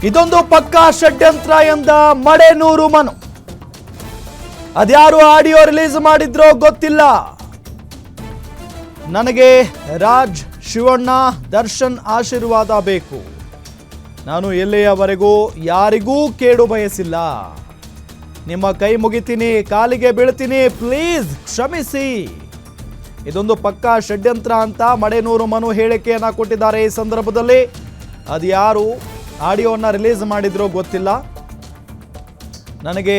ಇದೊಂದು ಪಕ್ಕಾ ಷಡ್ಯಂತ್ರ ಎಂದ ಮಡೆನೂರು ಮನು. ಅದ್ಯಾರು ಆಡಿಯೋ ರಿಲೀಸ್ ಮಾಡಿದ್ರೋ ಗೊತ್ತಿಲ್ಲ. ನನಗೆ ರಾಜ್, ಶಿವಣ್ಣ, ದರ್ಶನ್ ಆಶೀರ್ವಾದ ಬೇಕು. ನಾನು ಎಲ್ಲಿಯವರೆಗೂ ಯಾರಿಗೂ ಕೇಡು ಬಯಸಿಲ್ಲ. ನಿಮ್ಮ ಕೈ ಮುಗಿತೀನಿ, ಕಾಲಿಗೆ ಬೀಳ್ತೀನಿ, ಪ್ಲೀಸ್ ಕ್ಷಮಿಸಿ. ಇದೊಂದು ಪಕ್ಕಾ ಷಡ್ಯಂತ್ರ ಅಂತ ಮಡೆನೂರು ಮನು ಹೇಳಿಕೆಯನ್ನ ಕೊಟ್ಟಿದ್ದಾರೆ. ಈ ಸಂದರ್ಭದಲ್ಲಿ ಅದ್ಯಾರು ಆಡಿಯೋನ ರಿಲೀಸ್ ಮಾಡಿದ್ರೋ ಗೊತ್ತಿಲ್ಲ. ನನಗೆ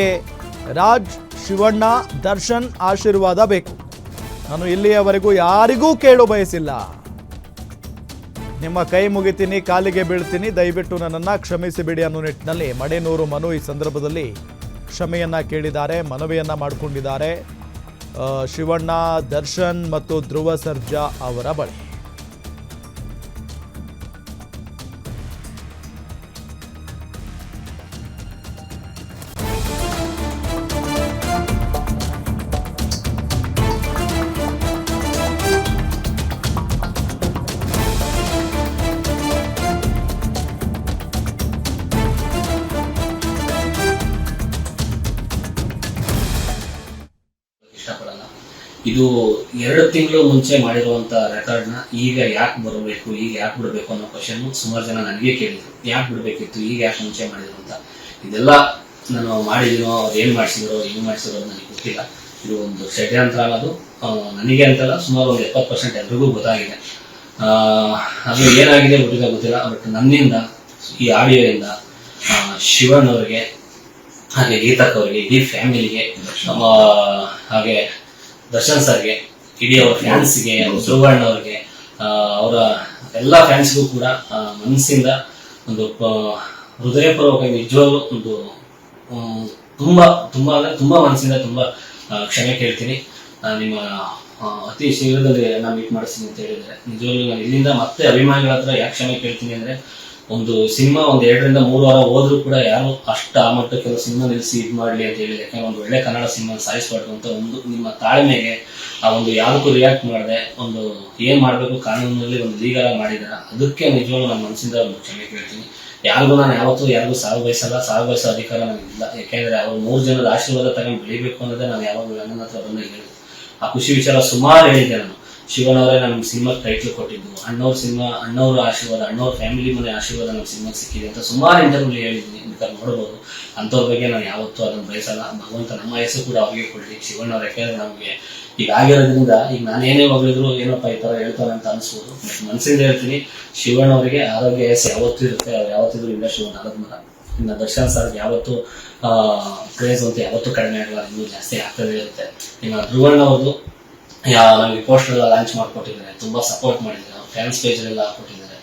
ರಾಜ್, ಶಿವಣ್ಣ, ದರ್ಶನ್ ಆಶೀರ್ವಾದ ಬೇಕು. ನಾನು ಇಲ್ಲಿಯವರೆಗೂ ಯಾರಿಗೂ ಕೇಳು ಬಯಸಿಲ್ಲ. ನಿಮ್ಮ ಕೈ ಮುಗಿತೀನಿ, ಕಾಲಿಗೆ ಬೀಳ್ತೀನಿ, ದಯವಿಟ್ಟು ನನ್ನನ್ನು ಕ್ಷಮಿಸಿಬಿಡಿ ಅನ್ನೋ ನಿಟ್ಟಿನಲ್ಲಿ ಮಡೆನೂರು ಮನು ಈ ಸಂದರ್ಭದಲ್ಲಿ ಕ್ಷಮೆಯನ್ನ ಕೇಳಿದ್ದಾರೆ, ಮನವಿಯನ್ನ ಮಾಡಿಕೊಂಡಿದ್ದಾರೆ ಶಿವಣ್ಣ, ದರ್ಶನ್ ಮತ್ತು ಧ್ರುವ ಸರ್ಜಾ ಅವರ ಬಳಿ. ಇಷ್ಟಪಡಲ್ಲ. ಇದು 2 ತಿಂಗಳು ಮುಂಚೆ ಮಾಡಿರುವಂತ ರೆಕಾರ್ಡ್ ನ ಈಗ ಯಾಕೆ ಬರಬೇಕು, ಈಗ ಯಾಕೆ ಬಿಡಬೇಕು ಅನ್ನೋ ಕ್ವಶನ್ ಸುಮಾರು ಜನ ನನಗೆ ಕೇಳಿದ್ರು. ಯಾಕೆ ಬಿಡಬೇಕಿತ್ತು, ಈಗ ಯಾಕೆ ಮುಂಚೆ ಮಾಡಿದ್ರು ಅಂತ. ಇದೆಲ್ಲ ನಾನು ಮಾಡಿದೀನೋ, ಅವ್ರು ಏನ್ ಮಾಡಿಸಿದ್ರು, ಹೆಂಗ್ ಮಾಡಿಸಿದ್ರು ನನಗೆ ಗೊತ್ತಿಲ್ಲ. ಇದು ಒಂದು ಷಡ್ಯಂತ್ರ ಅನ್ನೋದು ನನಗೆ ಅಂತಲ್ಲ, ಸುಮಾರು ಒಂದು 70% ಎಲ್ರಿಗೂ ಗೊತ್ತಾಗಿದೆ. ಅದು ಏನಾಗಿದೆ ಗೊತ್ತಿಲ್ಲ. ಬಟ್ ನನ್ನಿಂದ ಈ ಆಡಿಯೋದಿಂದ ಶಿವಣ್ಣ ಅವರಿಗೆ, ಹಾಗೆ ಗೀತಕ್ ಅವರಿಗೆ, ಇಡೀ ಫ್ಯಾಮಿಲಿಗೆ, ಹಾಗೆ ದರ್ಶನ್ ಸರ್ಗೆ, ಇಡೀ ಅವ್ರ ಫ್ಯಾನ್ಸ್ಗೆ, ಧ್ರುವಣ್ಣ ಅವ್ರಿಗೆ, ಅವರ ಎಲ್ಲಾ ಫ್ಯಾನ್ಸ್ಗೂ ಕೂಡ ಮನಸ್ಸಿಂದ ಒಂದು ಹೃದಯಪೂರ್ವಕ ನಿಜವಾಗ್ಲೂ ಒಂದು ತುಂಬಾ ತುಂಬಾ ಅಂದ್ರೆ ತುಂಬಾ ಮನಸ್ಸಿಂದ ತುಂಬಾ ಕ್ಷಮೆ ಕೇಳ್ತೀನಿ. ನಿಮ್ಮ ಅತಿ ಶೀಘ್ರದಲ್ಲಿ ನಾನು ಮೀಟ್ ಮಾಡಿಸ್ತೀನಿ ಅಂತ ಹೇಳಿದ್ರೆ ನಿಜವಾಗ್ಲೂ ನಾನು ಇಲ್ಲಿಂದ ಮತ್ತೆ ಅಭಿಮಾನಿಗಳ ಹತ್ರ ಯಾಕೆ ಕ್ಷಮೆ ಕೇಳ್ತೀನಿ ಅಂದ್ರೆ, ಒಂದು ಸಿನಿಮಾ 1 2 ರಿಂದ 3 ವಾರ ಹೋದ್ರೂ ಕೂಡ ಯಾರು ಅಷ್ಟು ಆ ಮಟ್ಟಕ್ಕೆ ಸಿನಿಮಾ ನಿಲ್ಲಿಸಿ ಇದು ಮಾಡಲಿ ಅಂತ ಹೇಳಿದ್ರೆ, ಯಾಕಂದ್ರೆ ಒಂದು ಒಳ್ಳೆ ಕನ್ನಡ ಸಿನಿಮಾ ಸಾಯಿಸ್ಬಾರ್ದು ಅಂತ ಒಂದು ನಿಮ್ಮ ತಾಳ್ಮೆಗೆ ಆ ಒಂದು ಯಾವುದಕ್ಕೂ ರಿಯಾಕ್ಟ್ ಮಾಡದೆ ಒಂದು ಏನ್ ಮಾಡ್ಬೇಕು ಕಾನೂನಿನಲ್ಲಿ ಒಂದು ಲೀಗಲ್ ಆಗಿ ಮಾಡಿದಾರ, ಅದಕ್ಕೆ ನಿಜವಾಗ್ಲೂ ನನ್ನ ಮನಸ್ಸಿಂದ ಒಂದು ಕ್ಷಮೆ ಕೇಳ್ತೀನಿ. ಯಾರಿಗೂ ನಾನು ಯಾವತ್ತೂ ಯಾರಿಗೂ ಸಾವು ಬಯಸಲ್ಲ, ಸಾವು ಬಯಸೋ ಅಧಿಕಾರ ನನಗಿಲ್ಲ. ಯಾಕೆಂದ್ರೆ ಅವ್ರು 3 ಜನದ ಆಶೀರ್ವಾದ ತಗೊಂಡು ಬೆಳಿಬೇಕು ಅನ್ನೋದೇ ನಾನು ಯಾವಾಗಲೂ ನನ್ನ ಹತ್ರ ಬಂದು ಹೇಳಿದೆ. ಆ ಖುಷಿ ವಿಚಾರ ಸುಮಾರು ಹೇಳಿದ್ದೆ ನಾನು. ಶಿವಣ್ಣ ಅವರೇ ನಮ್ಮ ಸಿನಿಮಾ ಟೈಟ್ಲ್ ಕೊಟ್ಟಿದ್ದು, ಅಣ್ಣವ್ರ ಆಶೀರ್ವಾದ, ಅಣ್ಣವ್ರ ಫ್ಯಾಮಿಲಿ ಮನೆ ಆಶೀರ್ವಾದ ನಮ್ಮ ಸಿನಿಮಾಗೆ ಸಿಕ್ಕಿದೆ ಅಂತ ಸುಮಾರು ಇಂಟರ್ವ್ಯೂ ಹೇಳಿದ್ದೀನಿ. ಬೇಕಾದ್ರೆ ನೋಡ್ಬೋದು. ಅಂಥವ್ರ ಬಗ್ಗೆ ನಾನು ಯಾವತ್ತೂ ಅದನ್ನು ಬಯಸಲ್ಲ. ಭಗವಂತ ನಮ್ಮ ಹೆಸರು ಕೂಡ ಅವ್ರಿಗೆ ಕೊಡ್ಲಿ, ಶಿವಣ್ಣ ಅವ್ರು. ಯಾಕೆಂದ್ರೆ ನಮಗೆ ಈಗ ಆಗಿರೋದ್ರಿಂದ ಈಗ ನಾನು ಏನೇ ಹೋಗಿದ್ರು ಏನಪ್ಪ ಈ ತರ ಹೇಳ್ತಾರೆ ಅಂತ ಅನ್ಸ್ಬೋದು. ಬಟ್ ಮನಸ್ಸಿಂದ ಹೇಳ್ತೀನಿ, ಶಿವಣ್ಣ ಅವರಿಗೆ ಆರೋಗ್ಯ ಹೆಸರು ಯಾವತ್ತೂ ಇರುತ್ತೆ. ಅವ್ರು ಯಾವತ್ತಿದ್ರು ಇಂಡಸ್ಟ್ರಿ ಒಂದು ಆಗೋದ್ಮರ. ಇನ್ನು ದರ್ಶನ್ ಸರ್ಗೆ ಯಾವತ್ತೂ ಕ್ರೇಜ್ ಅಂತ ಯಾವತ್ತೂ ಕಡಿಮೆ ಆಗಲ್ಲ, ಇನ್ನೂ ಜಾಸ್ತಿ ಆಗ್ತದೆ ಇರುತ್ತೆ. ಇನ್ನು ಧ್ರುವಣ್ಣ ಅವ್ರದ್ದು ನಮಗೆ ಪೋಸ್ಟರ್ ಎಲ್ಲ ಲಾಂಚ್ ಮಾಡಿಕೊಟ್ಟಿದ್ದಾರೆ, ತುಂಬಾ ಸಪೋರ್ಟ್ ಮಾಡಿದ್ದಾರೆ, ಅವ್ರ ಫ್ಯಾನ್ಸ್ ಪೇಜ್ ಎಲ್ಲ ಹಾಕೊಟ್ಟಿದ್ದಾರೆ.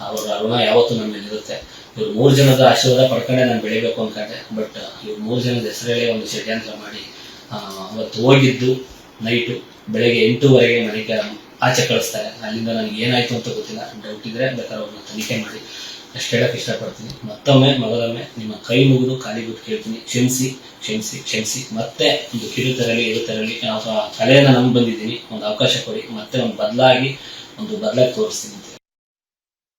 ಅವರ ಋಣ ಯಾವತ್ತೂ ನಮ್ಮ ಮೇಲೆ ಇರುತ್ತೆ. ಇವ್ರು 3 ಜನದ ಆಶೀರ್ವಾದ ಪಡ್ಕೊಂಡೆ ನಾನು ಬೆಳಿಬೇಕು ಅನ್ಕೊಂಡೆ. ಬಟ್ ಇವ್ರು 3 ಜನದ ಹೆಸರಲ್ಲೇ ಒಂದು ಷಡ್ಯಂತ್ರ ಮಾಡಿ ಅವತ್ತು ಹೋಗಿದ್ದು ನೈಟು ಬೆಳಗ್ಗೆ 8:00 ಮನೆಗೆ ಆಚೆ ಕಳಿಸ್ತಾರೆ. ಅಲ್ಲಿಂದ ನನಗೆ ಏನಾಯ್ತು ಅಂತ ಗೊತ್ತಿಲ್ಲ. ಡೌಟ್ ಇದ್ರೆ ಬೇಕಾದ್ರೆ ಅವ್ರನ್ನ ತನಿಖೆ ಮಾಡಿ. ಅಷ್ಟು ಹೇಳಕ್ ಇಷ್ಟಪಡ್ತೀನಿ. ಮತ್ತೊಮ್ಮೆ ಮೊದಲೊಮ್ಮೆ ನಿಮ್ಮ ಕೈ ಮುಗಿದು ಕಾಲಿಬಿಟ್ಟು ಕೇಳ್ತೀನಿ, ಕ್ಷಮಿಸಿ ಕ್ಷಮಿಸಿ ಕ್ಷಮಿಸಿ. ಮತ್ತೆ ಒಂದು ಕಿರುತೆರಲಿ ಇರುತೆರಲಿ ಕಲೆಯನ್ನ ನಂಬಿ ಬಂದಿದ್ದೀನಿ, ಒಂದು ಅವಕಾಶ ಕೊಡಿ. ಮತ್ತೆ ಒಂದು ಬದಲಾಗಿ ತೋರಿಸ್ತೀನಿ ಅಂತ.